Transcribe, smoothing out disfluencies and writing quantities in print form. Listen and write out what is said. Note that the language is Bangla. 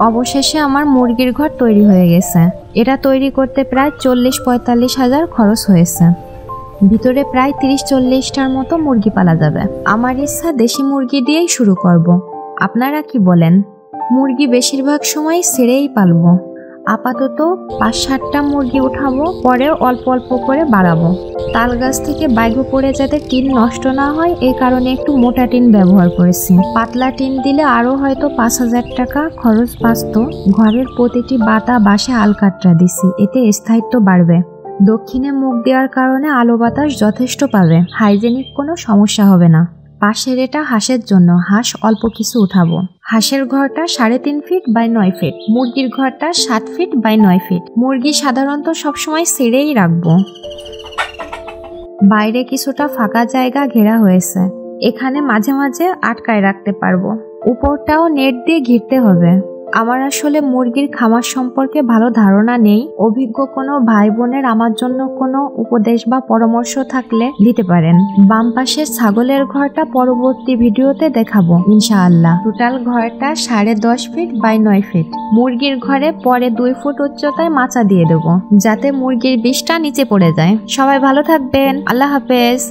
অবশেষে আমার মুরগির ঘর তৈরি হয়ে গেছে। এটা তৈরি করতে প্রায় 40-45 হাজার খরচ হয়েছে। ভিতরে প্রায় 30-40টার মতো মুরগি পালা যাবে। আমার ইচ্ছা দেশি মুরগি দিয়েই শুরু করব। আপনারা কি বলেন? মুরগি বেশিরভাগ সময় ছেড়েই পালবো। আপাতত 5-7টা মুরগি উঠাবো, পরে অল্প অল্প করে বাড়াবো। তাল গাছ থেকে বাইগো পড়ে যাতে টিন নষ্ট না হয় এই কারণে একটু মোটা টিন ব্যবহার করেছি। পাতলা টিন দিলে আরো হয়তো 5,000 টাকা খরচ বাঁচত। ঘরের প্রতিটি বাতা বাসে আলকাতরা দিছি, এতে স্থায়িত্ব বাড়বে। দক্ষিণে মুখ দেওয়ার কারণে আলো বাতাস যথেষ্ট পাবে, হাইজেনিক কোনো সমস্যা হবে না। পাশের এটা হাঁসের জন্য, হাঁস অল্প কিছু উঠাবো। হাঁসের ঘরটা 3.5 ফিট বাই 9 ফিট, মুরগির ঘরটা 7 ফিট বাই 9 ফিট। মুরগি সাধারণত সবসময় ছেড়েই রাখবো। বাইরে কিছুটা ফাঁকা জায়গা ঘেরা হয়েছে, এখানে মাঝে মাঝে আটকায় রাখতে পারবো। উপরটাও নেট দিয়ে ঘিরতে হবে। আমার আসলে মুরগির খামার সম্পর্কে ভালো ধারণা নেই। অভিজ্ঞ কোনো ভাই বোনের আমার জন্য কোনো উপদেশ বা পরামর্শ থাকলে দিতে পারেন। বাম পাশের ছাগলের ঘরটা পরবর্তী ভিডিওতে দেখাবো ইনশাআল্লাহ। টোটাল ঘরটা 10.5 ফিট বাই 9 ফিট। মুরগির ঘরে পরে 2 ফুট উচ্চতায় মাচা দিয়ে দেবো, যাতে মুরগির বিষটা নিচে পড়ে যায়। সবাই ভালো থাকবেন, আল্লাহ হাফেজ।